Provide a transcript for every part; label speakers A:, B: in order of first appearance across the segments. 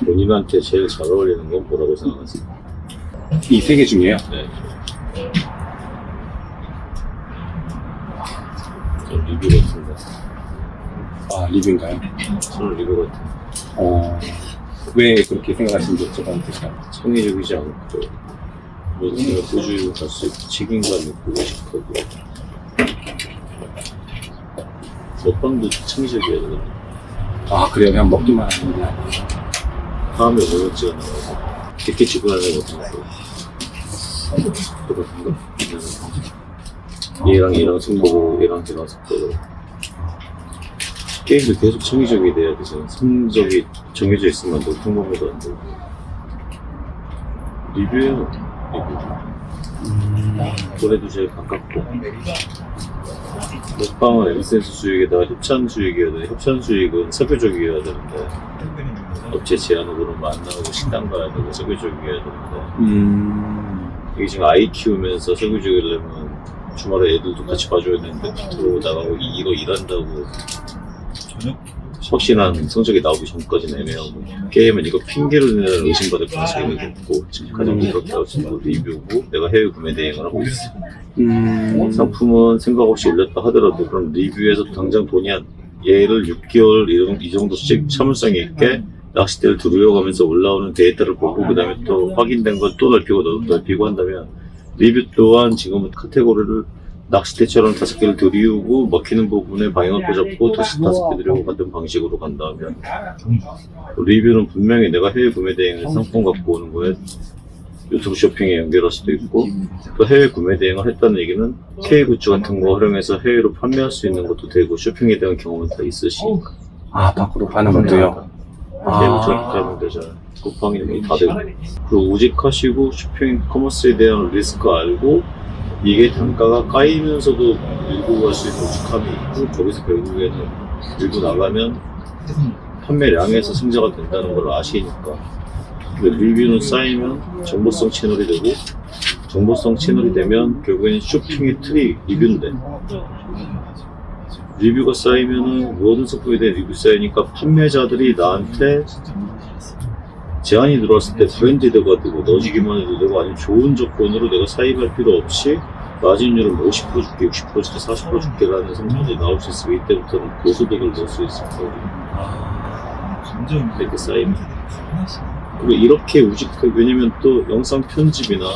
A: 본인한테 제일 잘 어울리는 건 뭐라고 생각하세요?
B: 이 세 개 중에요?
A: 네. 전 리뷰 같은데.
B: 아, 리뷰인가요?
A: 저는 리뷰 같아요.
B: 왜 그렇게 생각하시는지 여쭤봐도 될까요?
A: 창의적이지 않고, 내가 꾸준히 갈 수 있고, 책임감 있고, 의식하고. 먹방도 창의적이어야 되거든요.
B: 아, 그래요? 그냥 먹기만 하는 게 아니라.
A: 다음에 뭐 먹지가 나와서. 이렇게 집어하는 거 같은 거. 똑같은 거. 얘랑 승부고, 얘랑 걔랑 승부고. 게임도 계속 창의적이 돼야 되잖아. 성적이 정해져 있으면 안 되고, 평범해도 안 되고. 리뷰예요, 리뷰. 돈에도 제일 가깝고. 먹방은 액센스 수익에다가 협찬 수익이어야 돼. 협찬 수익은 세부적이어야 되는데, 업체 제안으로는 안 나오고 식당 가야 되고, 세부적이어야 되는데, 이게 지금 아이 키우면서 세부적이려면 주말에 애들도 같이 봐줘야 되는데, 들어오고 나가고 이거 일한다고 확실한 성적이 나오기 전까지는 애매하고, 게임은 이거 핑계로 내는 의심받을 가능성이 높고, 지금 가장 무섭다고 지금 리뷰고, 내가 해외 구매 대행을 하고 있어. 상품은 생각 없이 올렸다 하더라도, 그럼 리뷰에서 당장 돈이 얘를 6개월 이 정도씩 참을성이 있게 낚싯대를 두르려가면서 올라오는 데이터를 보고, 그 다음에 또 확인된 걸 또 넓히고 한다면, 리뷰 또한 지금은 카테고리를 낚싯대처럼 5개를 들이우고 먹히는 부분에 방향을 꽂았고 다시 5개 들이우고 같은 방식으로 간다면, 리뷰는 분명히 내가 해외 구매 대행을 상품 갖고 오는 거에 유튜브 쇼핑에 연결할 수도 있고, 또 해외 구매 대행을 했다는 얘기는 K굿즈 같은 거 활용해서 해외로 판매할 수 있는 것도 되고, 쇼핑에 대한 경험은 다 있으시니까.
B: 아, 밖으로 가는 것도요?
A: K굿즈 하면 되잖아요. 쿠팡이 다 되고. 그리고 우직하시고 쇼핑 커머스에 대한 리스크 알고, 이게 단가가 까이면서도 밀고 갈 수 있는 우직함이 있고, 거기서 결국에는 밀고 나가면 판매량에서 승자가 된다는 걸 아시니까. 근데 리뷰는 쌓이면 정보성 채널이 되고, 정보성 채널이 되면 결국에는 쇼핑의 틀이 리뷰인데, 리뷰가 쌓이면은 모든 상품에 대한 리뷰 쌓이니까 판매자들이 나한테 제안이 들어왔을 때 브랜디드가 되고 넣어주기만 해도 되고, 아니면 좋은 조건으로 내가 사입할 필요 없이 마진율을 50% 줄게, 60% 줄게, 40% 줄게라는 상품이 나올 수 있으면, 이때부터는 고소득을 넣을 수 있을 거예요. 이렇게 쌓이면. 그리고 이렇게 우직하게, 왜냐면 또 영상 편집이나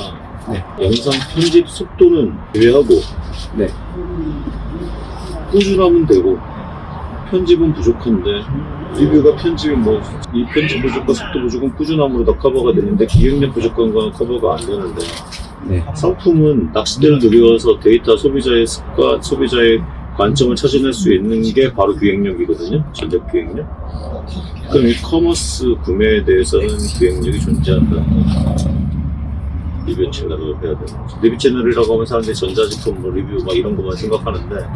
A: 영상 편집 속도는 제외하고 꾸준하면 되고, 편집은 부족한데, 리뷰가 편집이 이 편집 부족과 속도 부족은 꾸준함으로 다 커버가 되는데, 기획력 부족한 건 커버가 안 되는데, 상품은 낚싯대를 들여서 데이터 소비자의 습관, 소비자의 관점을 찾아낼 수 있는 게 바로 기획력이거든요. 전략 기획력. 그럼 이 커머스 구매에 대해서는 기획력이 존재한다는 거죠. 리뷰 채널을 해야 되는 거죠. 리뷰 채널이라고 하면 사람들이 전자제품 리뷰 이런 것만 생각하는데,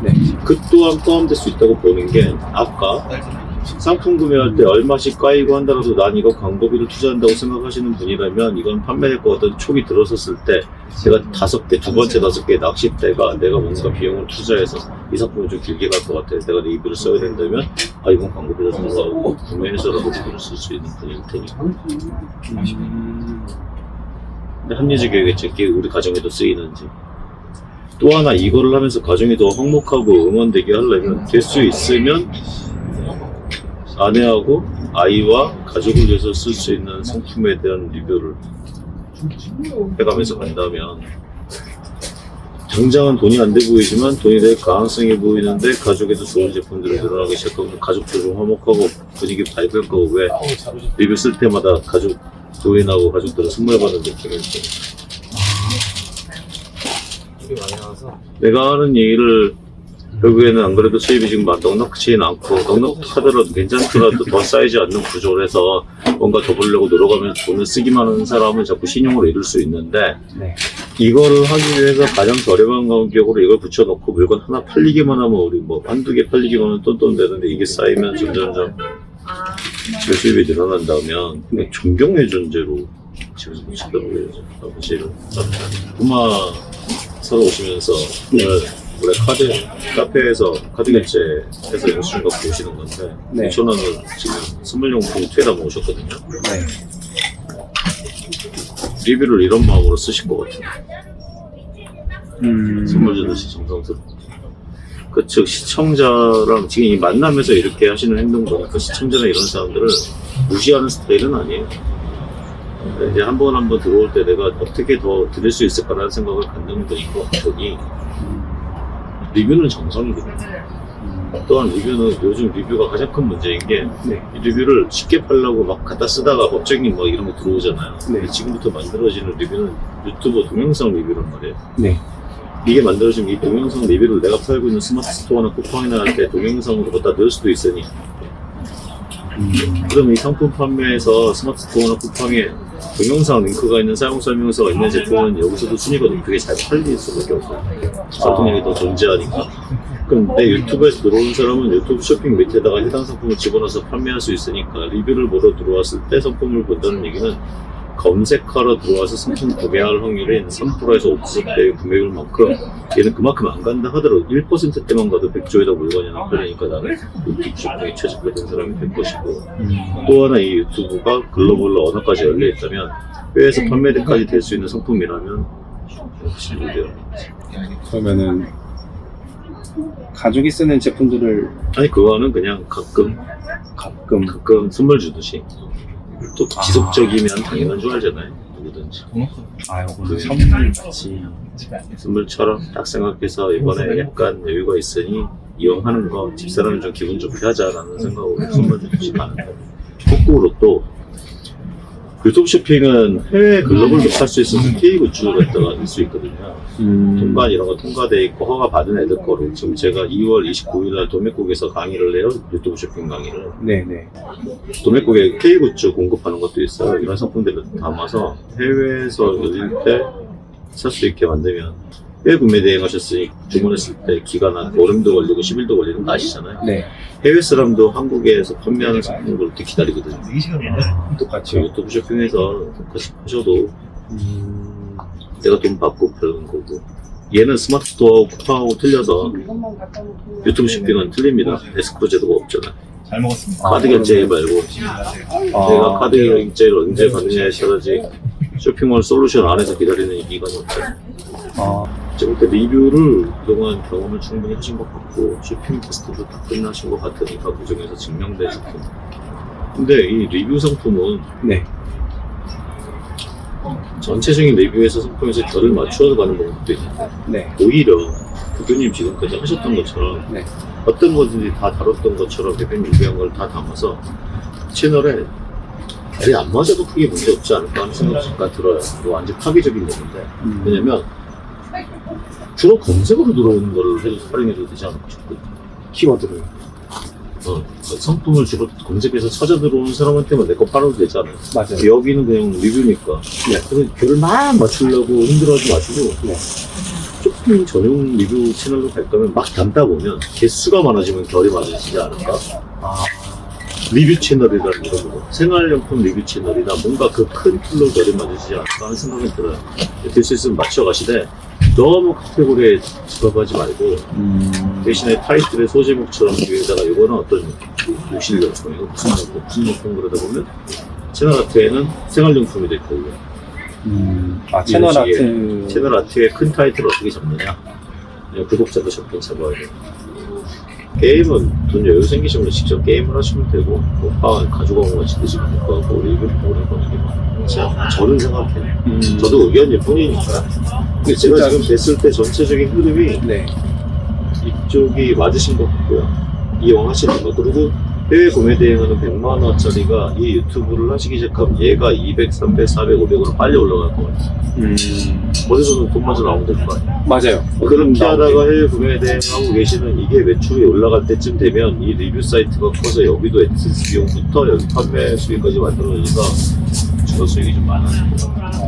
A: 그 또한 포함될 수 있다고 보는 게, 아까 상품 구매할 때 얼마씩 까이고 한다라도 난 이거 광고비를 투자한다고 생각하시는 분이라면, 이건 판매될 것 같던 촉이 들어섰을 때, 제가 5개, 두 번째 5개 낚싯대가 내가 뭔가 비용을 투자해서 이 상품을 좀 길게 갈 것 같아, 내가 리뷰를 써야 된다면, 이건 광고비가 생각하고 구매해서라도 리뷰를 쓸 수 있는 분일 테니까. 근데 합리적이겠지. 우리 가정에도 쓰이는지. 또 하나, 이거를 하면서 가정이 더 화목하고 응원되게 하려면, 될 수 있으면 아내하고 아이와 가족을 위해서 쓸 수 있는 상품에 대한 리뷰를 해가면서 간다면, 당장은 돈이 안 돼 보이지만 돈이 될 가능성이 보이는데, 가족에도 좋은 제품들을 늘어나기 시작하면 가족도 좀 화목하고 분위기 밝을 거고, 왜 리뷰 쓸 때마다 부인하고 가족들은 선물 받는 느낌이 있고. 내가 하는 얘기를 결국에는 안 그래도 수입이 지금 넉넉치는 않고, 넉넉하더라도 괜찮더라도 더 쌓이지 않는 구조를 해서 뭔가 더 벌려고 노력하면서 돈을 쓰기만 하는 사람은 자꾸 신용으로 이룰 수 있는데, 이거를 하기 위해서 가장 저렴한 가격으로 이걸 붙여놓고 물건 하나 팔리기만 하면, 우리 한두 개 팔리기만 하면 똔똔 되는데, 이게 쌓이면 점점점 제 수입이 늘어난다면, 존경의 존재로 집에서 못 쳐다보게 되죠. 아버지를. 엄마 사러 오시면서 오늘 원래 카페에서 카드 결제해서 영수증 갖고 오시는 건데
B: 네.
A: 5,000원을 지금 선물용 봉투에다 모으셨거든요.
B: 네.
A: 리뷰를 이런 마음으로 쓰실 것 같아요. 선물 주듯이 정성스럽게. 즉 시청자랑 지금 이 만남에서 이렇게 하시는 행동보다 그 시청자나 이런 사람들을 무시하는 스타일은 아니에요. 이제 한 번 들어올 때 내가 어떻게 더 드릴 수 있을까라는 생각을 갖는 분인 것 같더니 리뷰는 정성이거든요. 또한 리뷰는 요즘 리뷰가 가장 큰 문제인 게
B: 네.
A: 이 리뷰를 쉽게 팔려고 막 갖다 쓰다가 법적인 뭐 이런 거 들어오잖아요.
B: 네.
A: 근데 지금부터 만들어지는 리뷰는 유튜브 동영상 리뷰란 말이에요.
B: 네.
A: 이게 만들어지면 이 동영상 리뷰를 내가 팔고 있는 스마트 스토어나 쿠팡이나 할 때 동영상으로 갖다 넣을 수도 있으니 그럼 이 상품 판매에서 스마트 스토어나 쿠팡에 동영상 링크가 있는 사용 설명서가 있는 제품은 여기서도 순위가 높게 잘 팔릴 수밖에 없어요. 설득력이 더 존재하니까. 그럼 내 유튜브에서 들어오는 사람은 유튜브 쇼핑 밑에다가 해당 상품을 집어넣어서 판매할 수 있으니까 리뷰를 보러 들어왔을 때 상품을 본다는 얘기는 검색하러 들어와서 상품 구매할 확률인 3%에서 5%대의 구매율만큼 얘는 그만큼 안 간다 하더라도 1%대만 가도 100조에다 물건이 안 팔리니까 나는 유튜브 쇼핑에 최적화된 사람이 될 것이고 또 하나 이 유튜브가 글로벌로 언어까지 열려있다면 해외에서 판매대까지 될 수 있는 상품이라면 역시 무대요.
B: 그러면은 가족이 쓰는 제품들을
A: 아니 그거는 그냥 가끔 선물 주듯이 또 지속적이면 당연한 줄 알잖아요. 누구든지.
B: 요거는 선물 같이
A: 선물처럼 딱 생각해서 이번에 약간 여유가 있으니 이용하는 거 집사람이 좀 기분 좋게 하자라는 생각으로 선물 주듯이 가는 거예요. 거꾸로 또 유튜브 쇼핑은 해외 글로벌로 팔 수 있으면 K 굿즈가 있을 수 있거든요. 통관 이런 거 통과돼 있고 허가 받은 애들 거로 지금 제가 2월 29일 날 도매국에서 강의를 해요. 유튜브 쇼핑 강의를.
B: 네네.
A: 도매국에 K 굿즈 공급하는 것도 있어요. 이런 상품들을 담아서 해외에서 열릴 때 살 수 있게 만들면 해외 구매 대행하셨으니 주문했을 때 기간 한 보름도 걸리고 10일도 걸리는 거 아시잖아요.
B: 네.
A: 해외 사람도 한국에서 판매하는 상품을 그렇게 기다리거든요.
B: 똑같이
A: 유튜브 쇼핑에서 똑같이 하셔도 내가 돈 받고 파는 거고 얘는 스마트 스토어 쿠팡하고 틀려서 유튜브 쇼핑은 틀립니다. 에스크로 제도가 없잖아요.
C: 잘 먹었습니다.
A: 카드 결제 말고 내가 카드 결제를 언제 받느냐에 따라지 쇼핑몰 솔루션 안에서 기다리는 이 기간이 없어요. 지금부터 리뷰를 그동안 경험을 충분히 하신 것 같고 쇼핑 테스트도 다 끝나신 것 같으니까 그 중에서 증명된 제품. 근데 이 리뷰 상품은
B: 네.
A: 전체적인 리뷰에서 상품에서 결을 맞추어서 가는 방법도 있는데
B: 네.
A: 오히려 대표님 지금까지 하셨던 것처럼
B: 네.
A: 어떤 거든지 다 다뤘던 것처럼 대표님 리뷰한 걸 다 담아서 채널에 결이 안 맞아도 크게 문제 없지 않을까 하는 생각이 잠깐 들어요. 이거 완전 파괴적인 얘기인데 왜냐면 주로 검색으로 들어오는 걸 해도 활용해도 되지 않을까 싶거든요.
B: 키워드를.
A: 상품을 주로 검색해서 찾아 들어오는 사람한테만 내 거 팔아도 되지 않아요?
B: 맞아요.
A: 여기는 그냥 리뷰니까. 그래서 결을 막 맞추려고 힘들어하지 마시고
B: 네.
A: 쇼핑 전용 리뷰 채널로 갈 거면 막 담다 보면 개수가 많아지면 결이 맞아지지 않을까? 리뷰 채널이라는 이런 거, 생활용품 리뷰 채널이나 뭔가 그 큰 틀로 결이 맞아지지 않을까 하는 생각이 들어요. 될 수 있으면 맞춰가시되 너무 카테고리에 들어가지 말고 대신에 타이틀의 소제목처럼 위에다가 이거는 어떤 욕실용품, 이거 무슨 용품 그러다 보면 채널 아트에는 생활용품이 될 거고요.
B: 채널
A: 이런 식의
B: 아트.
A: 채널 아트의 큰 타이틀을 어떻게 잡느냐? 그냥 구독자도 잡긴 잡아야 돼요. 게임은 돈 여유 생기시면 직접 게임을 하시면 되고 뭐 가져가고 같이 드시면 될 거 같고 리뷰를 보는 거는 저는 생각해요. 저도 의견일 뿐이니까. 근데 제가
B: 진짜-
A: 지금 됐을 때 전체적인 흐름이
B: 네.
A: 이쪽이 맞으신 것 같고요. 이용하시는 거. 그리고 해외 구매 대행하는 100만원짜리가 이 유튜브를 하시기 시작하면 얘가 200, 300, 400, 500으로 빨리 올라갈 것 같아요. 어디서든 돈 마저 나오면 될 거 아니에요.
B: 맞아요.
A: 그렇게 하다가 해외 구매 대행하고 계시는 이게 매출이 올라갈 때쯤 되면 이 리뷰 사이트가 커서 여기도 애드센스 비용부터 여기 판매 수익까지 만들어지니까 주거 수익이 좀 많아질 것 같아요.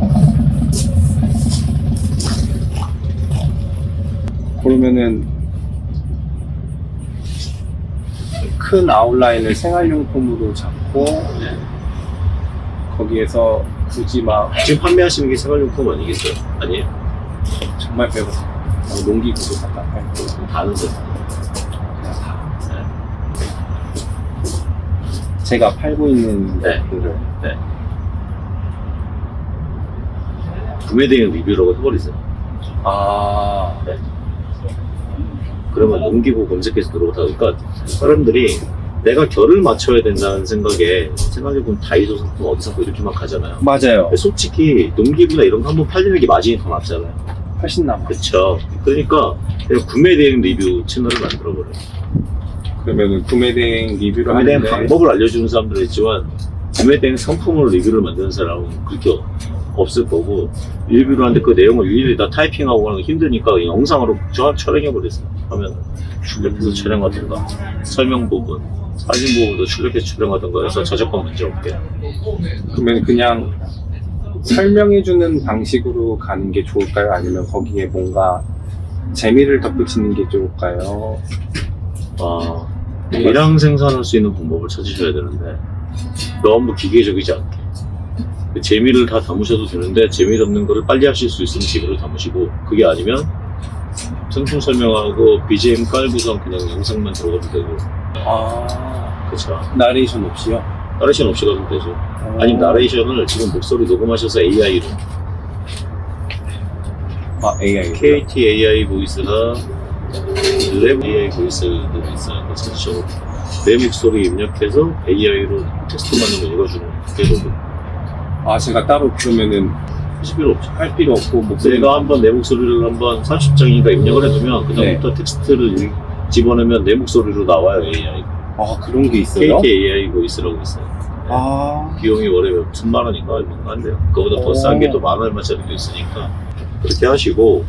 B: 그러면은 큰 아웃라인을 생활용품으로 잡고 거기에서 굳이 막
A: 지금 판매하시는 게 생활용품 아니겠어요? 아니에요?
B: 정말 배웠어요. 농기 구조 갖다 팔고
A: 다는 데.
B: 그냥 다.
A: 네.
B: 제가 팔고 있는
A: 네.
B: 것들을
A: 네. 구매 대행 리뷰라고 해버리세요.
B: 아,
A: 네. 그러면 농기구 검색해서 들어오다 보니까 사람들이 내가 결을 맞춰야 된다는 생각해보면 다이소 상품 어디 상품 이렇게 막 하잖아요.
B: 맞아요.
A: 근데 솔직히 농기구나 이런 거 한번 팔리는 게 마진이 더 낮잖아요.
B: 훨씬 남아.
A: 그쵸. 그러니까 그냥 구매 대행 리뷰 채널을 만들어버려요.
B: 그러면 구매 대행 리뷰를
A: 구매 대행
B: 하는데
A: 방법을 알려주는 사람들은 있지만 구매 대행 상품으로 리뷰를 만드는 사람은 그렇게 없을 거고, 리뷰를 하는데 그 내용을 일일이 다 타이핑하고 하는 거 힘드니까 그냥 영상으로 촬영해버렸어요. 하면 출력해서 촬영하든가 설명 부분, 사진 부분도 출력해서 촬영하든가 해서 저작권 문제 없게.
B: 그러면 그냥 설명해주는 방식으로 가는 게 좋을까요? 아니면 거기에 뭔가 재미를 덧붙이는 게 좋을까요?
A: 대량 생산할 수 있는 방법을 찾으셔야 되는데 너무 기계적이지 않게 그 재미를 다 담으셔도 되는데 재미없는 거를 빨리 하실 수 있으면 재미를 담으시고, 그게 아니면 상품 설명하고 BGM 깔고선 그냥 영상만 들어가도 되고. 그쵸.
B: 나레이션 없이요?
A: 나레이션 없이 가도 되죠. 아니면 나레이션을 지금 목소리 녹음하셔서 AI로
B: AI
A: KT AI 보이스나 랩 AI 보이스들이 있어요. 그거 찾으셔서 내 목소리 입력해서 AI로 텍스트만 읽어주는 게거든.
B: 제가 따로 그러면은
A: 하실 필요 없죠.
B: 할 필요 없고 목소리
A: 내가 한번 내 목소리를 한번 30장이니까 입력을 해두면 그다음부터 텍스트를 집어넣으면 내 목소리로 나와요. AI.
B: 그런 게 있어요?
A: KT AI 보이스라고 있어요. 비용이 월에 몇 천만 원인가 얼마인가 한대요. 그거보다 더 싼 게 또 만 얼마짜리도 있으니까 그렇게 하시고,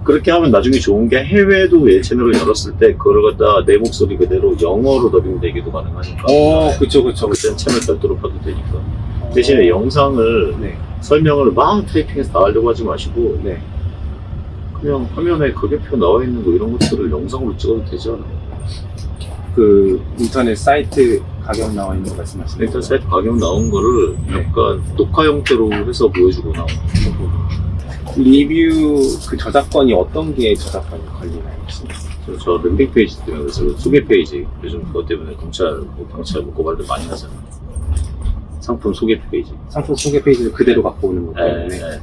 A: 그렇게 하면 나중에 좋은 게 해외도 예 채널을 열었을 때 그걸 갖다 내 목소리 그대로 영어로 더빙되기도 가능하니까.
B: 그쵸.
A: 그때는 채널 별도로 파도 되니까. 대신에 영상을
B: 네.
A: 설명을 막 타이핑해서 나가려고 하지 마시고
B: 네.
A: 그냥 화면에 가격표 나와 있는 거 이런 것들을 영상으로 찍어도 되지 않아요?
B: 그 인터넷 사이트 가격 나와 있는 거 말씀하시는
A: 일단
B: 거예요?
A: 사이트 가격 나온 거를 약간 녹화 형태로 해서 보여주고 나오는 거.
B: 리뷰 그 저작권이 어떤 게 저작권이 걸리나요?
A: 저 랜딩 페이지 때문에 그래서 소개 페이지 요즘 그것 때문에 경찰 고발들 많이 하잖아요. 상품 소개 페이지.
B: 상품 소개 페이지를 그대로 갖고 오는 거 때문에.
A: 네.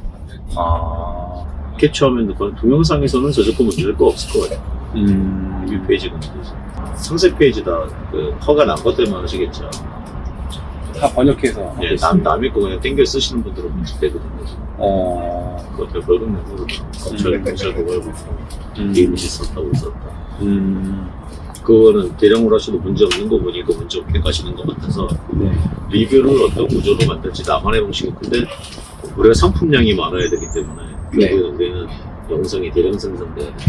A: 캡처하면 그건 동영상에서는 저작권 문제될 거 없을 것 같아요. 리뷰 페이지는 문제지. 상세 페이지다 그 허가 난 것 때문에 하시겠죠.
B: 다 번역해서.
A: 예, 남의 거 그냥 땡겨 쓰시는 분들은 문제되거든요. 그것들 벌금 내고 경찰 고발고 이미지 썼다고 썼다. 그거는 대량으로 하셔도 문제 없는 거 보니까 문제 없게 가시는 것 같아서.
B: 네.
A: 리뷰를 어떤 구조로 만들지 나만의 방식이. 근데 우리가 상품량이 많아야 되기 때문에 우리는 영상이 대량 생산돼야 돼.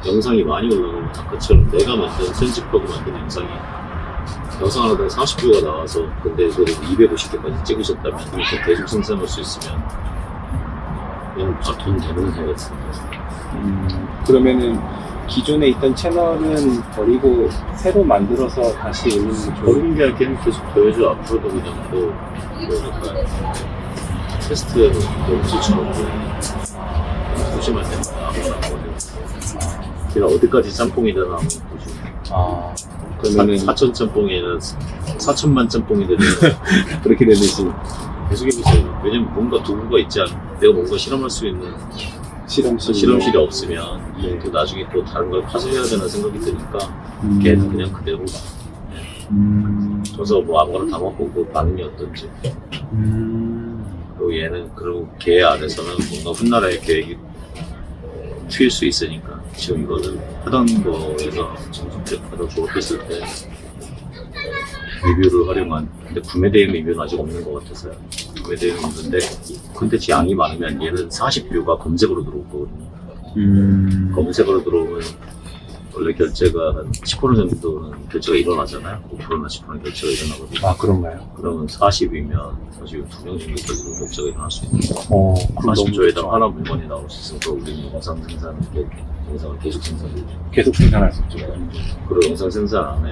A: 영상이 많이 올라가면 아까처럼 내가 편집하고 만든 영상 하나당 40뷰가 나와서 근데 그걸 250개까지 찍으셨다면 이렇게 계속 생산할 수 있으면 그냥 돈 되는 해야겠습니다.
B: 그러면은 기존에 있던 채널은 버리고 새로 만들어서 다시 올리는 게 좋아요?
A: 버리는 게 아니라 계속 보여줘. 앞으로도 그냥 또 약간 테스트 연수처럼 조심할 때마다 아무나 나오거든요. 제가 어디까지 짬뽕이다 나오는 거죠. 그러면은 4천 짬뽕이나 4천만 짬뽕이 되는
B: 그렇게 되듯이
A: 계속 해보세요. 왜냐면 뭔가 도구가 있지 않아. 내가 뭔가 실험할 수 있는 실험실이 없으면 또 나중에 또 다른 걸 파쇄해야 되는 생각이 드니까 걔는 그냥 그대로 그래서 뭐 아무거나 다 먹고 반응이 어떤지. 그리고 얘는 그리고 걔 안에서는 뭔가 훗날의 계획이 튈 수 있으니까 지금 이거는 하던 거에서 정성적으로 조합했을 때 리뷰를 활용한, 근데 구매 대행 리뷰는 아직 없는 것 같아서요. 구매 대행 있는데 콘텐츠 양이 많으면 얘는 40뷰가 검색으로 들어올 거거든요. 검색으로 들어오면 원래 결제가 한 10% 정도는 결제가 일어나잖아요. 5%나 10%는 결제가 일어나거든요.
B: 그런가요?
A: 그러면 40이면 사실 2명 정도까지는 결제가 일어날 수 있는 거예요. 40조에다 하나 물건이 나올 수 있어서 우리는 영상 생산을 계속 생산해요.
B: 계속 생산할 수 있죠.
A: 그리고 영상 생산 안에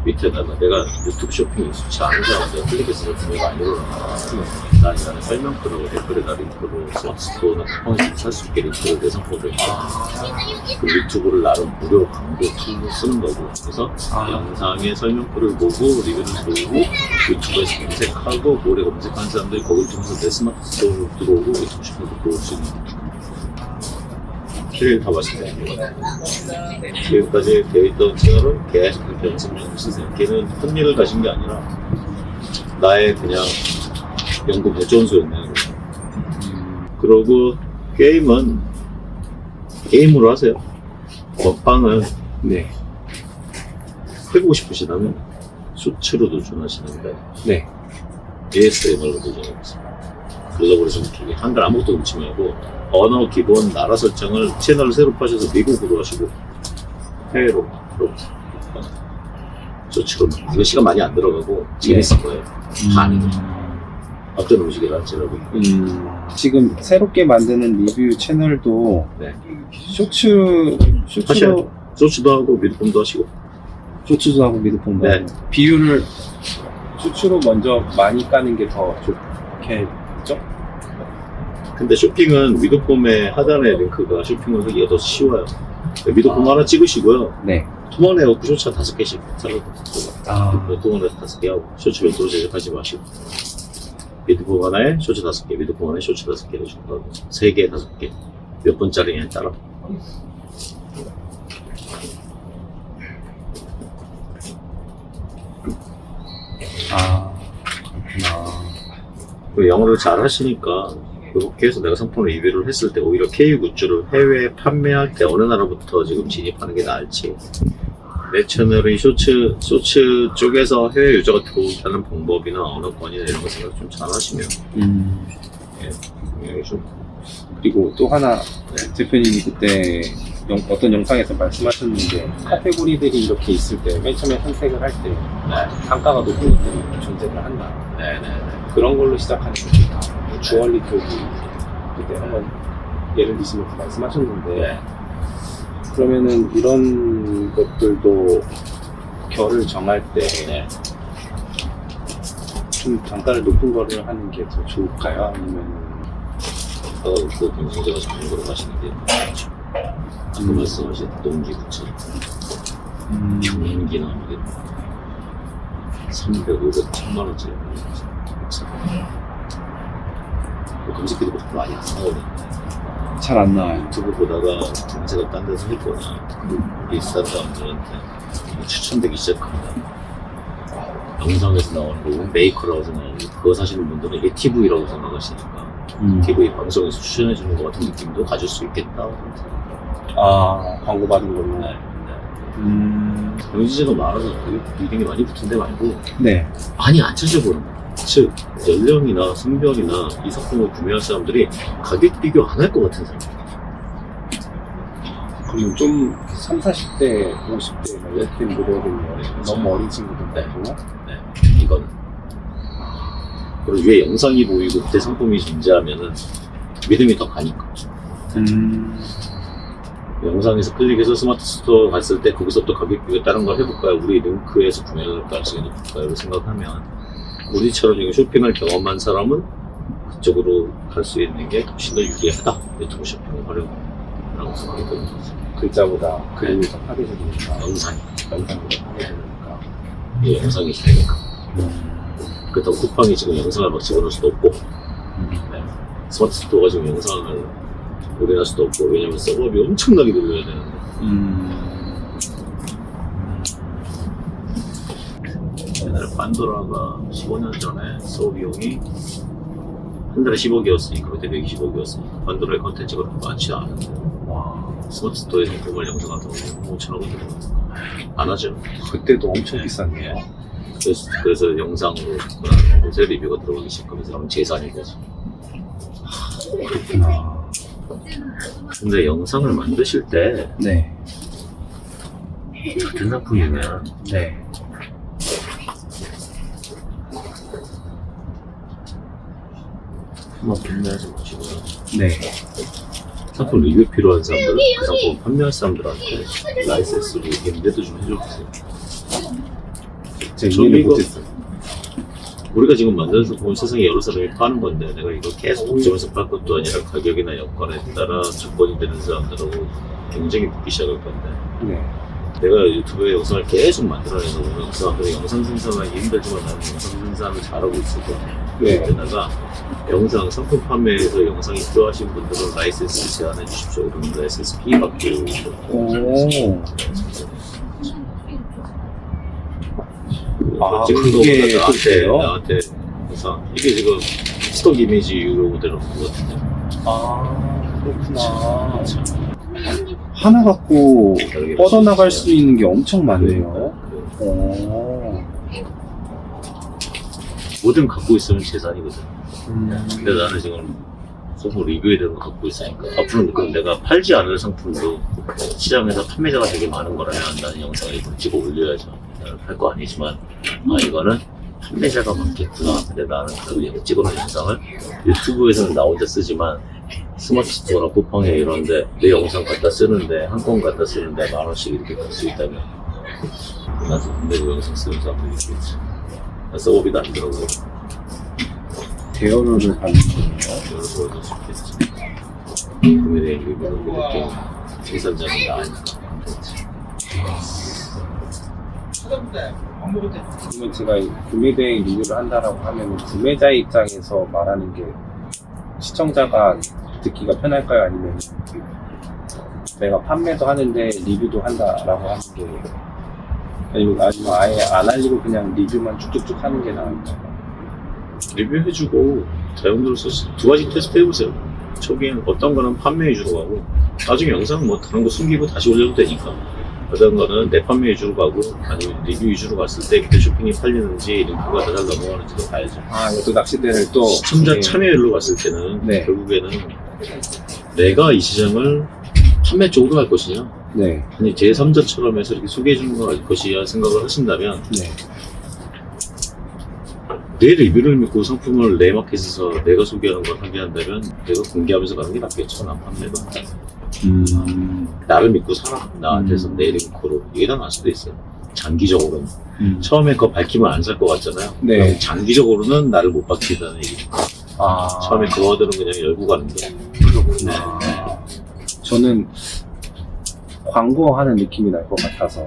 A: 밑에다가 내가 유튜브 쇼핑 익숙치 않은 사람들 클릭해서 구매가 안 일어나. 난 이런 설명글하고 댓글에다 링크로 스마트스토어나 쿠팡에서 살 수 있게 링크를 내 상품으로 그 유튜브를 나름 무료로 광고 툴로 쓰는 거고. 그래서 영상의 설명글을 보고 리뷰를 보고 유튜브에서 검색하고 모래 검색하는 사람들이 거기를 통해서 내 스마트스토어로 들어오고 유튜브 쇼핑도 들어올 수 있는 실을 다 말씀드립니다. 지금까지 되어 있던 채널은 계속 그렇게 연습 중 쓰세요. 걔는 큰 일을 가진 게 아니라 나의 그냥 연구 발전소였네요. 그러고 게임은 게임으로 하세요. 먹방은
B: 네.
A: 해보고 싶으시다면 쇼츠로 도전하시는데
B: 네.
A: ASMR로 도전해보세요. 글로벌에서 쪽에 한글 아무것도 넣지 말고 언어 기본 나라 설정을 채널을 새로 파셔서 미국으로 하시고 해외로 쇼츠로 이거 시간 많이 안 들어가고 재밌을 거예요. 반응 어떤 음식을 할지라고
B: 지금 새롭게 만드는 리뷰 채널도
A: 네.
B: 쇼츠로
A: 쇼츠도 하고 미드폼도 하시고
B: 쇼츠도 하고 미드폼도
A: 네.
B: 하고 비율을 쇼츠로 먼저 많이 까는 게 더 좋겠죠?
A: 근데 쇼핑은 미드폼의 하단에 링크가 쇼핑을 하기가 더 쉬워요. 미드폼 하나 찍으시고요.
B: 네.
A: 토막내갖고 쇼츠 5개씩 잘라서 토막내 5개 하고 쇼츠 별도로 제작하지 마시고 미드폼 하나에 쇼츠 5개, 미드폼 하나에 쇼츠 5개 해주고 3개, 5개 몇 분짜리냐에 따라
B: 그렇구나.
A: 그리고 영어를 잘 하시니까 그렇게 해서 내가 상품 리뷰를 했을 때 오히려 K 굿즈를 해외에 판매할 때 어느 나라부터 지금 진입하는 게 나을지 내 채널의 쇼츠 쪽에서 해외 유저가 들어오는 방법이나 언어권이나 이런 거 생각 좀 잘 하시면 예, 좀
B: 그리고 또 하나 대표님이 그때 어떤 영상에서 말씀하셨는데 카테고리들이 이렇게 있을 때 맨 처음에 선택을 할 때 단가가 높은 것들이 존재를 한다. 그런 걸로 시작하는 게 좋다. 주얼리 쪽이 그때 한번 예를 드시면서 말씀하셨는데 그러면은 이런 것들도 결을 정할 때 좀 단가를 높은 거를 하는 게 더 좋을까요? 아니면
A: 그 경쟁자가 좋은 거로 하시는 게 좋죠. 아까 말씀하신 동기 부처 경인기나 이게 300, 500, 1000만 원짜리 검색해도 그렇게 많이 안 나오는데
B: 잘 안 나와요.
A: 유튜브 보다가 검색을 딴 데서 했거나 비싼 사람들한테 추천되기 시작합니다. 영상에서 나오는 거 메이커라고 생각하고 그거 사시는 분들은 이게 TV라고 생각하시니까 TV 방송에서 추천해주는 것 같은 느낌도 가질 수 있겠다.
B: 광고 받은 걸로.
A: 경쟁자가 많아서 리딩이 많이 붙은 데 말고
B: 네.
A: 많이 안 찾아보는 거예요. 즉 연령이나 성별이나 이 상품을 구매할 사람들이 가격 비교 안 할 것 같은 사람들.
B: 그리고 좀 30, 40대, 50대 이렇게 모델은 너무 어린 친구들 말고
A: 이거는 그리고 위에 영상이 보이고 그때 상품이 존재하면은 믿음이 더 가니까. 영상에서 클릭해서 스마트 스토어 갔을 때 거기서 또 가격 비교 다른 걸 해볼까요? 우리 링크에서 구매를 할 가능성이 높을까요? 생각하면 우리처럼 지금 쇼핑을 경험한 사람은 그쪽으로 갈 수 있는 게 훨씬 더 유리하다. 유튜브 쇼핑을 활용하라고 생각했거든요.
B: 글자보다 그림이 더 파괴적이니까
A: 영상이
B: 영상보다 파괴적이니까
A: 이 영상이 되니까 그렇다고 쿠팡이 지금 영상을 막 집어넣을 수도 없고 스마트 스토어가 지금 영상을 올려할 수도 없고 왜냐면 서버비 엄청나게 돌려야 되는데 옛날에 판도라가 15년 전에 서버 비용이 한 달에 10억이었으니까 그때 120억이었으니까 판도라의 컨텐츠가 많지 않은데 스마트 스토어에 상품을 영상을 들어오면 5천억원 들어가요. 안 하죠.
B: 그때도 엄청 비쌌네요.
A: 그래서 영상으로 곳에 리뷰가 들어가기 시작하면서 그러면 재산이 되죠.
B: 그렇구나.
A: 근데 영상을 만드실 때 같은 상품이면 한번 판매하지 마시고요. 상품 리뷰 필요한 사람들은 그 상품 판매할 사람들한테 라이센스로 임대도 좀 해줘주세요.
B: 제가 이해를
A: 이거-
B: 못했어요.
A: 우리가 지금 만들어서 본 세상에 여러 사람이 파는 건데 내가 이거 계속 독점해서 팔 것도 아니라 가격이나 여건에 따라 조건이 되는 사람들하고 경쟁이 붙기 시작할 건데
B: 네.
A: 내가 유튜브에 영상을 계속 만들어내서 보면 그 사람들이 영상 생산하기 힘들지만 나는 영상 생산을 잘하고 있을 거야.
B: 네.
A: 게다가 영상 상품 판매에서 영상이 필요하신 분들은 라이센스 제한해 주십시오. 그러면 라이센스 피 받고
B: 오. 아,
A: 찍는
B: 그게
A: 거보다
B: 그렇게요?
A: 나한테 그래서 이게 지금 스톡 이미지 유로 되는 것 같은데
B: 아, 그렇구나. 하나 갖고 뻗어나갈 수 있는 게 엄청 많네요. 오.
A: 뭐든 갖고 있으면 재산이거든.
B: 음.
A: 근데 나는 지금 소품 리뷰에 대한 거 갖고 있으니까 앞으로는 그럼 내가 팔지 않을 상품도 시장에서 판매자가 되게 많은 거라면 나는 영상을 이걸 찍어 올려야죠. 나는 팔 거 아니지만 이거는 판매자가 많겠구나. 근데 나는 그 찍어놓은 영상을 유튜브에서는 나 혼자 쓰지만 스마트 스토어나 쿠팡에 이런데 내 영상 갖다 쓰는데 한 건 갖다 쓰는데 10,000원씩 이렇게 갈 수 있다면 나도 내고 영상 쓰는 사람도 있겠지. 서버비도 안 들어가고
B: 대여료를 받는 거예요?
A: 여러 서울도 좋겠지. 구매대행 리뷰는 이렇게 생산자는 나니까
B: 그러면 제가 구매대행 리뷰를 한다라고 하면 구매자 입장에서 말하는 게 시청자가 듣기가 편할까요? 아니면 내가 판매도 하는데 리뷰도 한다라고 하는 게 아니면 아예 안 알리고 그냥 리뷰만 쭉쭉쭉 하는 게 나을까요?
A: 리뷰해주고 자연으로서 두 가지 테스트 해보세요. 초기엔 어떤 거는 판매 위주로 가고 나중에 영상 뭐 다른 거 숨기고 다시 올려도 되니까 어떤 거는 내 판매 위주로 가고 아니면 리뷰 위주로 갔을 때 그때 쇼핑이 팔리는지 링크가 잘 넘어가는지도 봐야죠.
B: 아, 이것도 낚시대를 또
A: 시청자
B: 네.
A: 참여율로 봤을 때는
B: 네.
A: 결국에는 내가 이 시장을 판매 쪽으로 갈 것이냐
B: 네.
A: 아니 제3자처럼 해서 이렇게 소개해주는 걸 할 것이야 생각을 하신다면
B: 네.
A: 내 리뷰를 믿고 상품을 내 마켓에서 내가 소개하는 걸 하게 한다면 내가 공개하면서 가는 게 낫겠죠. 난 판매도 나를 믿고 살아. 나한테서 내 링크로 이게 더 나을 수도 있어요. 장기적으로는 처음에 그거 밝히면 안 살 것 같잖아요.
B: 네.
A: 그럼 장기적으로는 나를 못 밝히다는 얘기죠.
B: 아,
A: 처음에 그 워드는 그냥 열고 가는데
B: 그렇구나. 저는 광고하는 느낌이 날 것 같아서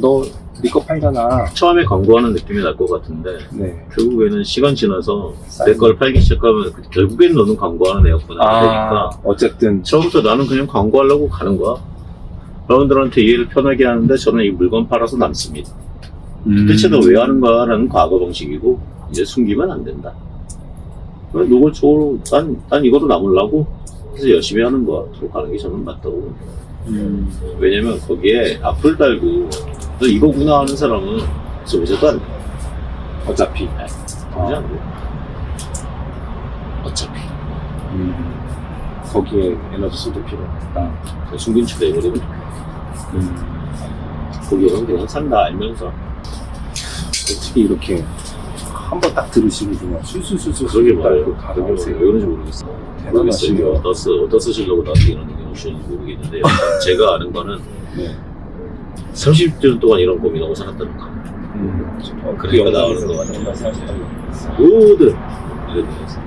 B: 너 네 거 팔잖아.
A: 처음에 광고하는 느낌이 날 것 같은데
B: 네.
A: 결국에는 시간 지나서 내 걸 팔기 시작하면 결국엔 너는 광고하는 애였구나 되니까
B: 어쨌든
A: 처음부터 나는 그냥 광고하려고 가는 거야. 여러분들한테 이해를 편하게 하는데 저는 이 물건 팔아서 남습니다. 대체 너 왜 하는 거야? 라는 과거 방식이고 이제 숨기면 안 된다. 이걸 난 이거로 남으려고 그래서 열심히 하는 거야. 그러고 가는 게 저는 맞다고. 왜냐면 거기에 악플 달고 너 이거구나 하는 사람은 소비자도 안 돼.
B: 어차피
A: 소비자 안 돼. 어차피
B: 거기에 에너지 쏟을 필요 없다.
A: 중빈치가 이거리면 거기에는 그냥 산다 알면서
B: 어떻게 이렇게 한 번 딱 들으시고 그냥 술술술술
A: 그러게 말이에요.
B: 고
A: 그게
B: 가져가세요.
A: 왜 그런지 모르겠어.
B: 대단하시네요.
A: 어디다 쓰시려고 나한테 이런 얘기 하시는지 모르겠는데 일단 제가 아는 거는
B: 네.
A: 30년 동안 이런 고민하고 살았다는 거. 그러니까 나오는 거 같아요. 모든 이런 데서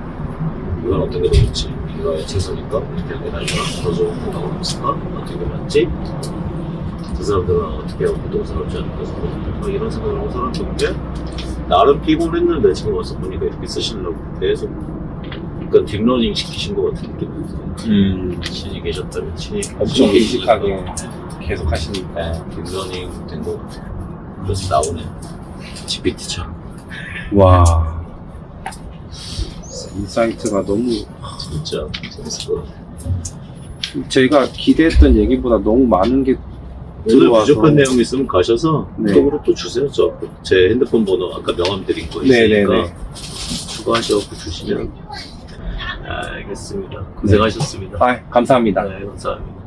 A: 이건 어떤 게 더 좋지? 이거의 최선일까? 어떻게 하는 게 나을까? 더 좋은 거 나오고 있을까? 어떻게 맞지? 저 사람들은 어떻게 하면 부동산을 않을까? 이런 생각을 하고 살았는데 나름 피곤했는데 지금 와서 보니까 이렇게 쓰시려고 계속 약간 딥러닝 시키신 것 같은 느낌이 들어요. 신이 계셨다면 신이
B: 엄청
A: 신이
B: 의식하게
A: 계시니까.
B: 계속 하시니까
A: 네, 딥러닝 된 것 같아요. 그래서 나오네. GPT처럼.
B: 와 인사이트가 너무
A: 진짜 재밌을 것 같아요.
B: 제가 기대했던 얘기보다 너무 많은 게
A: 오늘
B: 들어와서
A: 부족한 내용 있으면 가셔서
B: 네.
A: 톡으로 또 주세요. 제 핸드폰 번호 아까 명함 드린 거
B: 네네네.
A: 있으니까 추가하셔서 주시면 알겠습니다. 고생하셨습니다.
B: 감사합니다.
A: 네, 감사합니다.